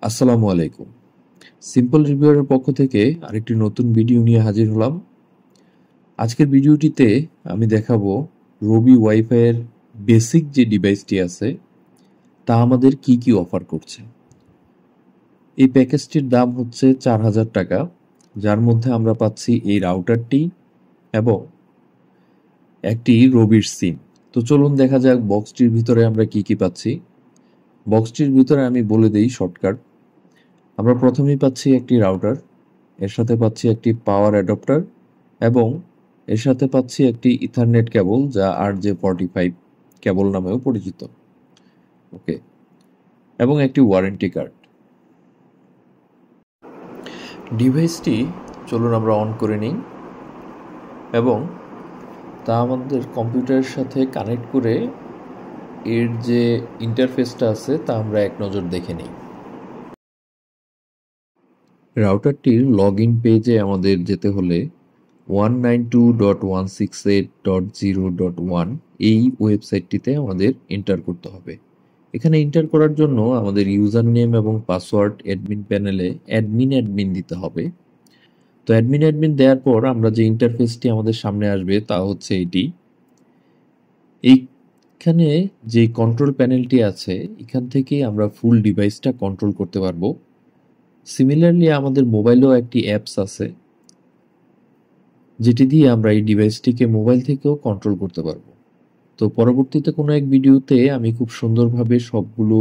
আসসালামু আলাইকুম। সিম্পল রিভিউয়ের পক্ষ থেকে আরেকটি নতুন ভিডিও নিয়ে হাজির হলাম। আজকের ভিডিওটিতে আমি দেখাবো রবি ওয়াইফাইয়ের বেসিক যে ডিভাইসটি আছে তা আমাদের কি কি অফার করছে। এই প্যাকেজটির দাম হচ্ছে 4000 টাকা, যার মধ্যে আমরা পাচ্ছি এই রাউটারটি এবং একটি রবির সিম। তো চলুন দেখা যাক বক্সটির ভিতরে আমরা কি কি পাচ্ছি। বক্সটির ভিতরে আমি বলে দেই শর্টকাট। আমরা প্রথমেই পাচ্ছি একটি রাউটার, এর সাথে পাচ্ছি একটি পাওয়ার অ্যাডাপ্টার এবং এর সাথে পাচ্ছি একটি ইথারনেট কেবল, যা RJ45 কেবল নামেও পরিচিত। ওকে, এবং একটি ওয়ারেন্টি কার্ড। ডিভাইসটি চলুন আমরা অন করে নিই এবং তা আমাদের কম্পিউটারের সাথে কানেক্ট করে এর যে ইন্টারফেসটা আছে তা আমরা এক নজর দেখে নিই। রাউটারটির লগ ইন পেজে আমাদের যেতে হলে 192.168.0.1 এই ওয়েবসাইটটিতে আমাদের এন্টার করতে হবে। এখানে এন্টার করার জন্য আমাদের ইউজার নেম এবং পাসওয়ার্ড অ্যাডমিন প্যানেলে অ্যাডমিন দিতে হবে। তো অ্যাডমিন দেওয়ার পর আমরা যে ইন্টারফেসটি আমাদের সামনে আসবে তা হচ্ছে এটি। এইখানে যে কন্ট্রোল প্যানেলটি আছে এখান থেকেই আমরা ফুল ডিভাইসটা কন্ট্রোল করতে পারবো। সিমিলারলি আমাদের মোবাইলেও একটি অ্যাপস আছে যেটি দিয়ে আমরা এই ডিভাইসটিকে মোবাইল থেকেও কন্ট্রোল করতে পারবো। তো পরবর্তীতে কোনো এক ভিডিওতে আমি খুব সুন্দরভাবে সবগুলো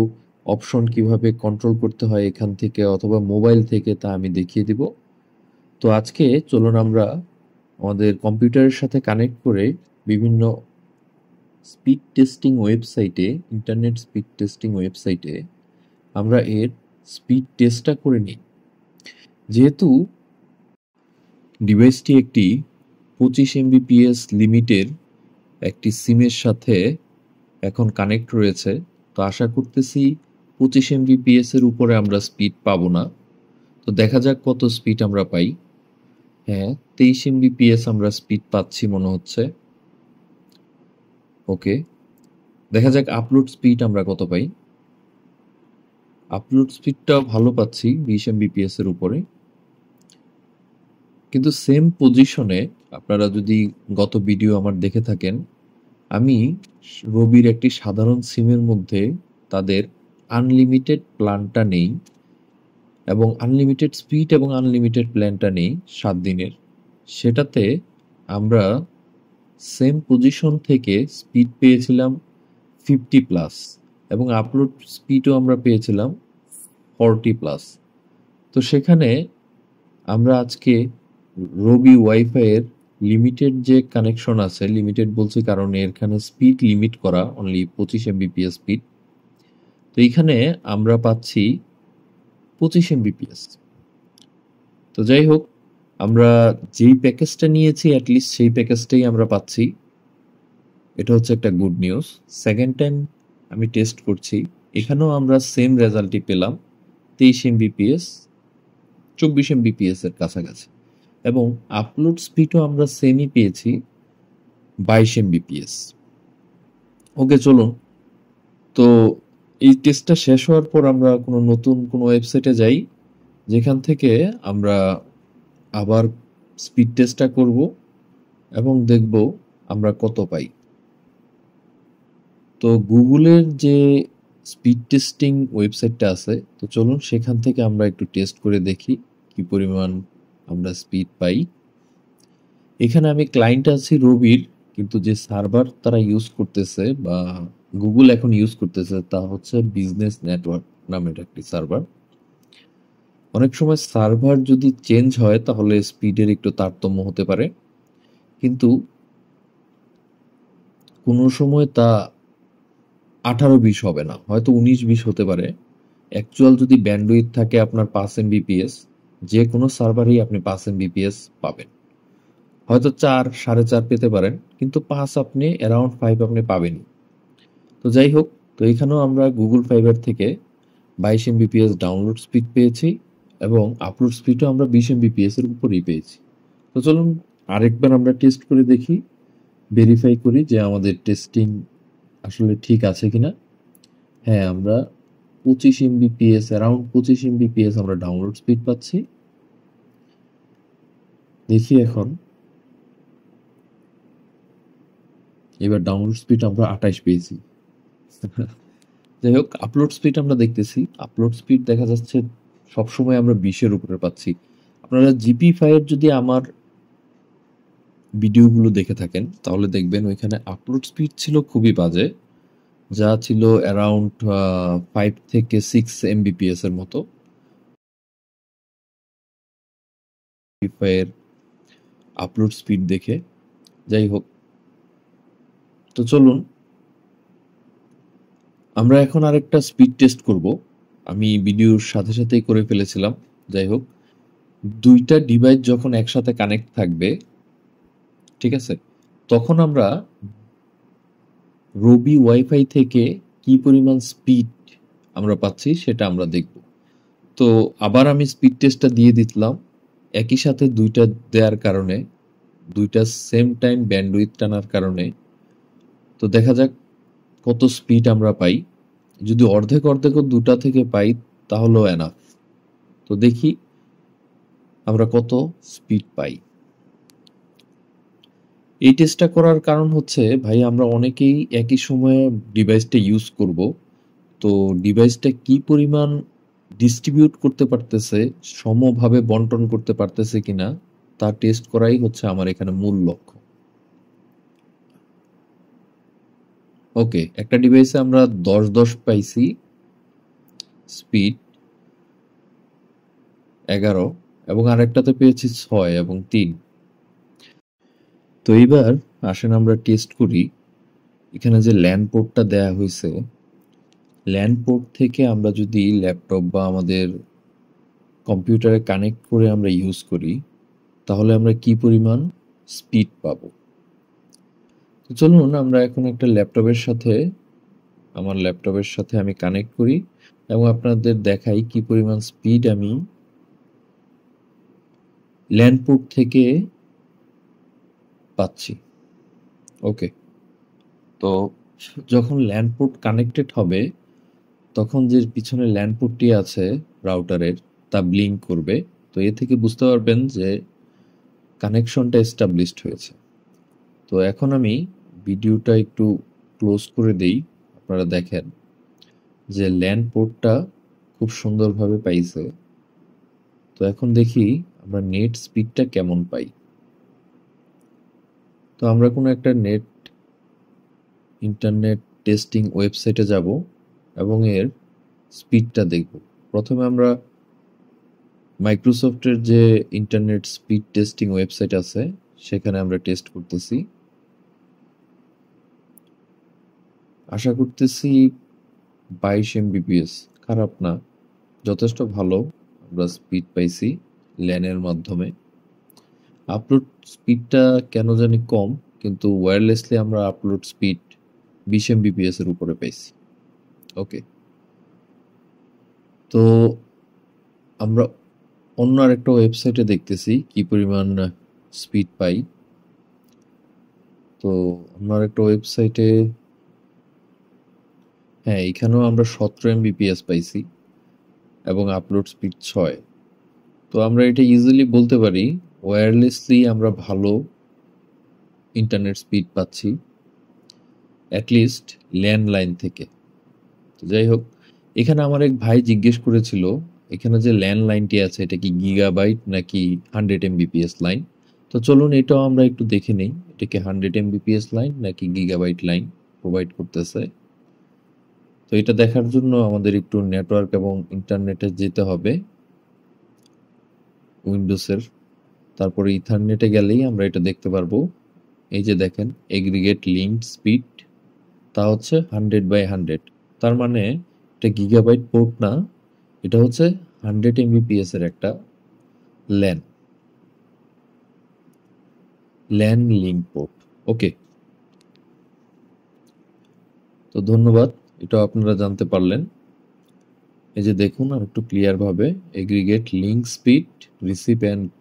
অপশন কিভাবে কন্ট্রোল করতে হয় এখান থেকে অথবা মোবাইল থেকে তা আমি দেখিয়ে দিব। তো আজকে চলুন আমরা আমাদের কম্পিউটারের সাথে কানেক্ট করে বিভিন্ন স্পিড টেস্টিং ওয়েবসাইটে, ইন্টারনেট স্পিড টেস্টিং ওয়েবসাইটে আমরা এর স্পিড টেস্টটা করে নিই। যেহেতু ডিভাইসটি একটি 25 Mbps লিমিটের একটি সিমের সাথে এখন কানেক্ট রয়েছে, তো আশা করতেছি 25 Mbps এর উপরে আমরা স্পিড পাবো না। তো দেখা যাক কত স্পিড আমরা পাই। হ্যাঁ, 23 Mbps আমরা স্পিড পাচ্ছি মনে হচ্ছে। ওকে, দেখা যাক আপলোড স্পিড আমরা কত পাই। আপলোড স্পিডটাও ভালো পাচ্ছি, 20 Mbps এর উপরে। কিন্তু সেম পজিশনে আপনারা যদি গত ভিডিও আমার দেখে থাকেন, আমি রবির একটি সাধারণ সিমের মধ্যে তাদের আনলিমিটেড প্ল্যানটা নেই এবং আনলিমিটেড স্পিড এবং আনলিমিটেড প্ল্যানটা নেই 7 দিনের। সেটাতে আমরা সেম পজিশন থেকে স্পিড পেয়েছিলাম 50+ এবং আপলোড স্পিডও আমরা পেয়েছিলাম 40+। তো সেখানে আমরা আজকে রবি ওয়াইফাইয়ের লিমিটেড যে কানেকশন আছে, লিমিটেড বলছি কারণ এখানে স্পিড লিমিট করা অনলি 25 Mbps স্পিড। তো এইখানে আমরা পাচ্ছি 25 Mbps। তো যাই হোক, আমরা যেই প্যাকেজটা নিয়েছি অ্যাটলিস্ট সেই প্যাকেজটাই আমরা পাচ্ছি, এটা হচ্ছে একটা গুড নিউজ। সেকেন্ড টাইম আমি টেস্ট করছি, এখানেও আমরা সেম রেজাল্টই পেলাম, 23 Mbps, 24 Mbps এর কাছাকাছি এবং আপলোড স্পিডও আমরা সেমই পেয়েছি, 22 Mbps। ওকে, চলুন তো এই টেস্টটা শেষ হওয়ার পর আমরা নতুন কোনো ওয়েবসাইটে যাই, যেখান থেকে আমরা আবার স্পিড টেস্টটা করব এবং দেখব আমরা কত পাই। তো গুগলের যে স্পিড টেস্টিং ওয়েবসাইটটা আছে, তো চলুন সেখান থেকে আমরা একটু টেস্ট করে দেখি কি পরিমাণ আমরা স্পিড পাই। এখানে আমি ক্লায়েন্ট আছি রবির, কিন্তু যে সার্ভার তারা ইউজ করতেছে বা গুগল এখন ইউজ করতেছে তা হচ্ছে বিজনেস নেটওয়ার্ক নামের একটি সার্ভার। অনেক সময় সার্ভার যদি চেঞ্জ হয় তাহলে স্পিডের একটু তারতম্য হতে পারে, কিন্তু কোনো সময় তা 18-20 হবে না, হয়তো 19-20 হতে পারে। অ্যাকচুয়াল যদি ব্যান্ডউইথ থাকে আপনার 5 Mbps, যে কোনো সার্ভারেই আপনি 5 Mbps পাবেন। হয়তো 4, 4.5 পেতে পারেন, কিন্তু 5 আপনি অ্যারাউন্ড 5 আপনি পাবেনই। তো যাই হোক, তো এখানেও আমরা গুগল ফাইবার থেকে 22 Mbps ডাউনলোড স্পিড পেয়েছি এবং আপলোড স্পিডও আমরা 20 Mbps এর উপরেই পেয়েছি। তো চলুন আরেকবার আমরা টেস্ট করে দেখি, ভেরিফাই করি যে আমাদের টেস্টিং আসলে ঠিক আছে কিনা। হ্যাঁ, আমরা 25 Mbps, অ্যারাউন্ড 25 Mbps আমরা ডাউনলোড স্পিড পাচ্ছি। দেখি এখন, এবার ডাউনলোড স্পিড আমরা 28 পেয়েছি। যাই হোক, আপলোড স্পিড আমরা দেখতেছি, আপলোড স্পিড দেখা যাচ্ছে সবসময় আমরা 20-এর উপরে পাচ্ছি। আপনারা জিপি5 যদি আমার ভিডিওগুলো দেখে থাকেন তাহলে দেখবেন ওইখানে আপলোড স্পিড ছিল খুবই বাজে, যা ছিল অ্যারাউন্ড 5 থেকে 6 Mbps এর মতো। এর আপলোড স্পিড দেখে, যাই হোক, তো চলুন আমরা এখন আরেকটা স্পিড টেস্ট করব। আমি ভিডিওর সাথে সাথেই করে ফেলেছিলাম। যাই হোক, দুইটা ডিভাইস যখন একসাথে কানেক্ট থাকবে, ঠিক আছে, তখন আমরা রবি ওয়াইফাই থেকে কি পরিমাণ স্পিড আমরা পাচ্ছি সেটা আমরা দেখব। তো আবার আমি স্পিড টেস্টটা দিয়ে দিলাম একই সাথে দুইটা দেওয়ার কারণে, দুইটা সেম টাইম ব্যান্ডউইথ টানার কারণে। তো দেখা যাক কত স্পিড আমরা পাই। যদি অর্ধেক অর্ধেকও দুটা থেকে পাই তাহলেও এনাফ। তো দেখি আমরা কত স্পিড পাই। এই টেস্টটা করার কারণ হচ্ছে, ভাই আমরা অনেকেই একই সময়ে ডিভাইসটা ইউজ করব, তো ডিভাইসটা কি পরিমাণ ডিস্ট্রিবিউট করতে পারতেছে, সমভাবে বন্টন করতে পারতেছে কিনা তা টেস্ট করাই হচ্ছে আমার এখানে মূল লক্ষ্য। ওকে, একটা ডিভাইসে আমরা 10 পাইছি স্পিড, 11, এবং আরেকটাতে পেয়েছি 6 এবং 3। তো এইবার আসেন আমরা টেস্ট করি। এখানে যে ল্যান পোর্টটা দেয়া হয়েছে, ল্যান পোর্ট থেকে আমরা যদি ল্যাপটপ বা আমাদের কম্পিউটারে কানেক্ট করে আমরা ইউজ করি তাহলে আমরা কি পরিমাণ স্পিড পাবো। তো চলুন আমরা এখন একটা আমার ল্যাপটপের সাথে আমি কানেক্ট করি এবং আপনাদের দেখাই কি পরিমাণ স্পিড আমি ল্যান পোর্ট থেকে পাচ্ছি। ওকে, তো যখন ল্যান পোর্ট কানেক্টেড হবে তখন যে পিছনে ল্যান পোর্টটি আছে রাউটারের তা ব্লিঙ্ক করবে। তো এ থেকে বুঝতে পারবেন যে কানেকশনটা এস্টাবলিশড হয়েছে। তো এখন আমি ভিডিওটা একটু ক্লোজ করে দেই, আপনারা দেখেন যে ল্যান পোর্টটা খুব সুন্দরভাবে পাইছে। তো এখন দেখি আমরা নেট স্পিডটা কেমন পাই। তো আমরা কোনো একটা ইন্টারনেট টেস্টিং ওয়েবসাইটে যাব এবং এর স্পিডটা দেখব। প্রথমে আমরা মাইক্রোসফটের যে ইন্টারনেট স্পিড টেস্টিং ওয়েবসাইট আছে সেখানে আমরা টেস্ট করতেছি। আশা করতেছি 22 Mbps, খারাপ না, যথেষ্ট ভালো আমরা স্পিড পাইছি ল্যানের মাধ্যমে। আপলোড স্পিডটা কেন জানি কম, কিন্তু ওয়্যারলেসলি আমরা আপলোড স্পিড 20 Mbps এর উপরে পাইছি। ওকে, তো আমরা অন্য আরেকটা ওয়েবসাইটে দেখতেছি কি পরিমাণ স্পিড পাই। তো অন্য আরেকটা ওয়েবসাইটে, হ্যাঁ, এখানেও আমরা 17 Mbps পাইছি এবং আপলোড স্পিড 6। তো আমরা এটা ইজিলি বলতে পারি ওয়্যারলেসলি আমরা ভালো ইন্টারনেট স্পিড পাচ্ছি, অ্যাটলিস্ট ল্যান্ডলাইন থেকে। তো যাই হোক, এখানে আমার এক ভাই জিজ্ঞেস করেছিল এখানে যে ল্যান্ডলাইনটি আছে এটা কি গিগাবাইট নাকি 100 Mbps লাইন। তো চলুন এটাও আমরা একটু দেখে নেই, এটা কি 100 Mbps লাইন নাকি গিগাবাইট লাইন প্রোভাইড করতেছে। তো এটা দেখার জন্য আমাদের একটু নেটওয়ার্ক এবং ইন্টারনেটে যেতে হবে উইন্ডোজের, তারপরে ইথারনেটে গেলেই আমরা এটা দেখতে পারবো। এই যে দেখেন এগ্রিগেট লিঙ্ক স্পিড, তা হচ্ছে 100/100, তার মানে এটা গিগাবাইট পোর্ট না, এটা হচ্ছে 100 Mbps এর একটা ল্যান লিঙ্ক পোর্ট। ওকে, তো ধন্যবাদ, এটা আপনারা জানতে পারলেন। এই যে দেখুন আর একটু ক্লিয়ার ভাবে, aggregate link speed receive and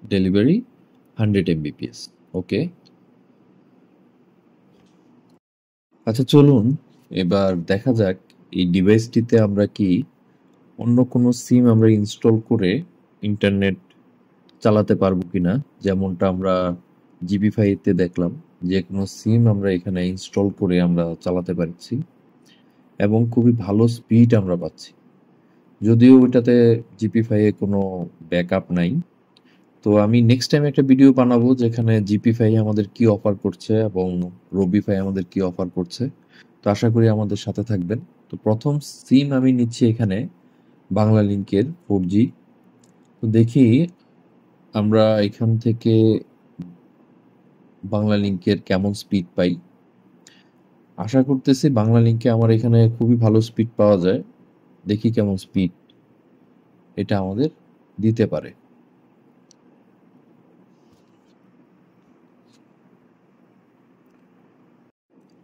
delivery 100 Mbps। ওকে, আচ্ছা চলুন এবার দেখা যাক এই ডিভাইসটিতে আমরা কি অন্য কোনো সিম আমরা ইনস্টল করে ইন্টারনেট চালাতে পারবো কিনা, যেমনটা আমরা জিপিফাইতে দেখলাম যে কোনো সিম আমরা এখানে ইনস্টল করে আমরা চালাতে পারছি এবং খুবই ভালো স্পিড আমরা পাচ্ছি। যদিও ওইটাতে জিপিফাইয়ে কোনো ব্যাকআপ নাই। তো আমি নেক্সট টাইম একটা ভিডিও বানাবো যেখানে জিপিফাই আমাদের কি অফার করছে এবং রবিফাই আমাদের কি অফার করছে। তো আশা করি আমাদের সাথে থাকবেন। তো প্রথম সিম আমি নিচ্ছি এখানে বাংলা লিংকের 4G। তো দেখি আমরা এখান থেকে বাংলা লিংকের কেমন স্পিড পাই। আশা করতেছি বাংলা লিংকে আমার এখানে খুবই ভালো স্পিড পাওয়া যায়। দেখি কেমন স্পিড এটা আমাদের দিতে পারে।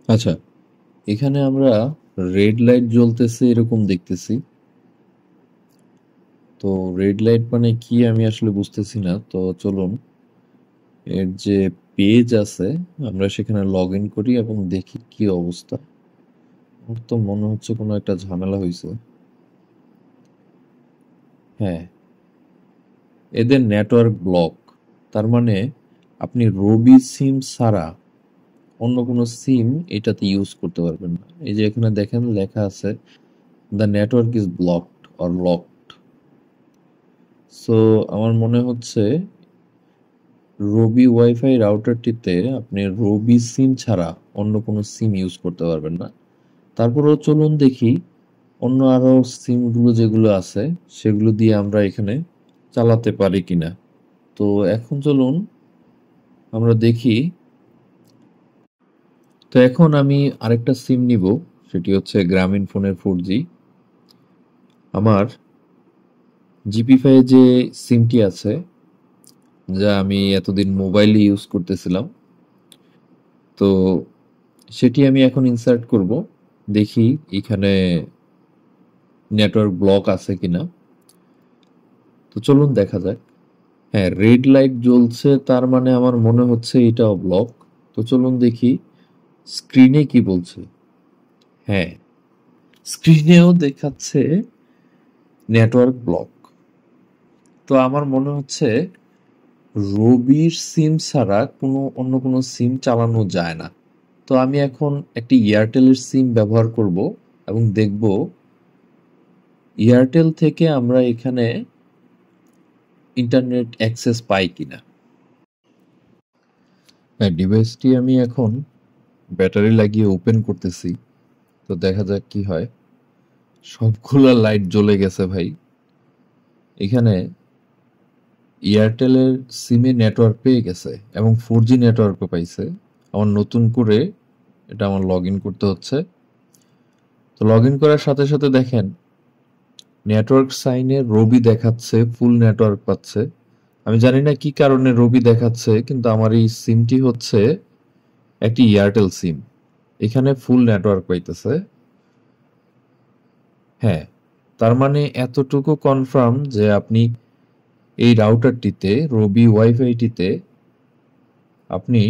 আচ্ছা, এখানে আমরা রেড লাইট জ্বলতেছে এরকম দেখতেছি। তো রেড লাইট মানে কি আমি আসলে বুঝতেছি না। তো চলুন এর যে পেজ আছে আমরা সেখানে লগ ইন করি এবং দেখি কি অবস্থা। আমার তো মনে হচ্ছে কোনো একটা ঝামেলা হয়েছে। হ্যাঁ, এদের নেটওয়ার্ক ব্লক। তার মানে আপনি রবি সিম ছাড়া অন্য কোনো সিম এটাতে ইউজ করতে পারবেন না। এই যে এখানে দেখেন লেখা আছে the network is blocked or locked. So আমার মনে হচ্ছে রবি ওয়াইফাই রাউটারটিতে আপনি রবি সিম ছাড়া অন্য কোনো সিম ইউজ করতে পারবেন না। তারপরেও চলুন দেখি অন্য আরো সিমগুলো যেগুলো আছে সেগুলো দিয়ে আমরা এখানে চালাতে পারি কিনা। তো এখন চলুন আমরা দেখি। তো এখন আমি আরেকটা সিম নিব, সেটি হচ্ছে গ্রামীণ ফোনের 4G। আমার জিপিফাই যে সিমটি আছে যা আমি এতদিন মোবাইলে ইউজ করতেছিলাম, তো সেটি আমি এখন ইনসার্ট করব। দেখি এখানে নেটওয়ার্ক ব্লক আছে কিনা। তো চলুন দেখা যাক। হ্যাঁ, রেড লাইট জ্বলছে, তার মানে আমার মনে হচ্ছে এটাও ব্লক। তো চলুন দেখি স্ক্রিনে কি বলছে। হ্যাঁ, স্ক্রিনেও দেখাচ্ছে নেটওয়ার্ক ব্লক। তো আমার মনে হচ্ছে রবির সিম ছাড়া অন্য কোনো সিম চালানো যায় না। তো আমি এখন একটি এয়ারটেলের সিম ব্যবহার করব এবং দেখব এয়ারটেল থেকে আমরা এখানে ইন্টারনেট অ্যাক্সেস পাই কিনা। হ্যাঁ, ডিভাইসটি আমি এখন ব্যাটারি লাগিয়ে ওপেন করতেছি। তো দেখা যাক কি হয়। সবগুলা লাইট জ্বলে গেছে ভাই। এখানে এয়ারটেলের সিমে নেটওয়ার্ক পেয়ে গেছে এবং 4G নেটওয়ার্কও পাইছে। আমার নতুন করে এটা আমার লগ ইন করতে হচ্ছে। তো লগ ইন করার সাথে সাথে দেখেন নেটওয়ার্ক সাইনে রবি দেখাচ্ছে, ফুল নেটওয়ার্ক পাচ্ছে। আমি জানি না কি কারণে রবি দেখাচ্ছে, কিন্তু আমার এই সিমটি হচ্ছে একটি এয়ারটেল সিম। এখানে ফুল নেটওয়ার্ক পাইতেছে। হ্যাঁ, তার মানে এতটুকু কনফার্ম যে আপনি এই রাউটারটিতে রবি ওয়াইফাইটিতে আপনি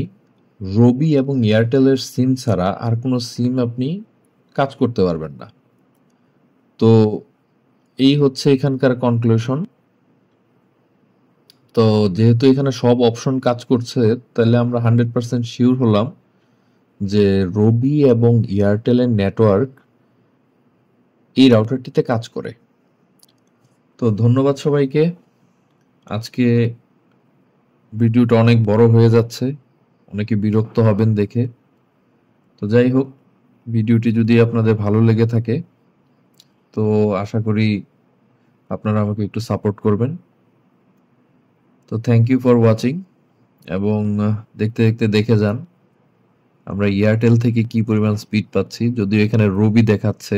রবি এবং এয়ারটেলের সিম ছাড়া আর কোনো সিম আপনি কাজ করতে পারবেন না। তো এই হচ্ছে এখানকার কনক্লুশন। তো যেহেতু এখানে সব অপশন কাজ করছে, তাহলে আমরা 100% শিওর হলাম যে রবি এবং এয়ারটেলের নেটওয়ার্ক এই রাউটারটিতে কাজ করে। তো ধন্যবাদ সবাইকে। আজকে ভিডিওটা অনেক বড় হয়ে যাচ্ছে, অনেকে বিরক্ত হবেন দেখে। তো যাই হোক, ভিডিওটি যদি আপনাদের ভালো লেগে থাকে তো আশা করি আপনারা আমাকে একটু সাপোর্ট করবেন। তো থ্যাংক ইউ ফর ওয়াচিং এবং দেখতে দেখতে দেখে যান আমরা এয়ারটেল থেকে কি পরিমাণ স্পিড পাচ্ছি। যদিও এখানে রবি দেখাচ্ছে,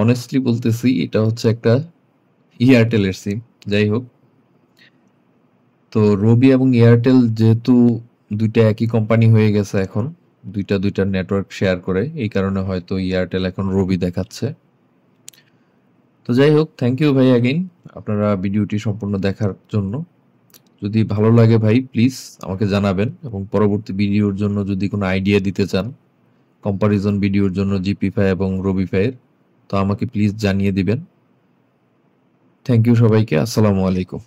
অনেস্টলি বলতেছি এটা হচ্ছে একটা এয়ারটেলের সিম। যাই হোক, তো রবি এবং এয়ারটেল যেহেতু দুইটা একই কোম্পানি হয়ে গেছে, এখন দুইটা নেটওয়ার্ক শেয়ার করে, এই কারণে হয়তো এয়ারটেল এখন রবি দেখাচ্ছে। তো যাই হোক, থ্যাংক ইউ ভাই অ্যাগেইন আপনারা ভিডিওটি সম্পূর্ণ দেখার জন্য। যদি ভালো লাগে ভাই প্লিজ আমাকে জানাবেন এবং পরবর্তী ভিডিওর জন্য যদি কোনো আইডিয়া দিতে চান কম্পারিজন ভিডিওর জন্য জিপিফাই এবং রবিফাইয়ের, তো আমাকে প্লিজ জানিয়ে দিবেন। থ্যাংক ইউ সবাইকে। আসসালামু আলাইকুম।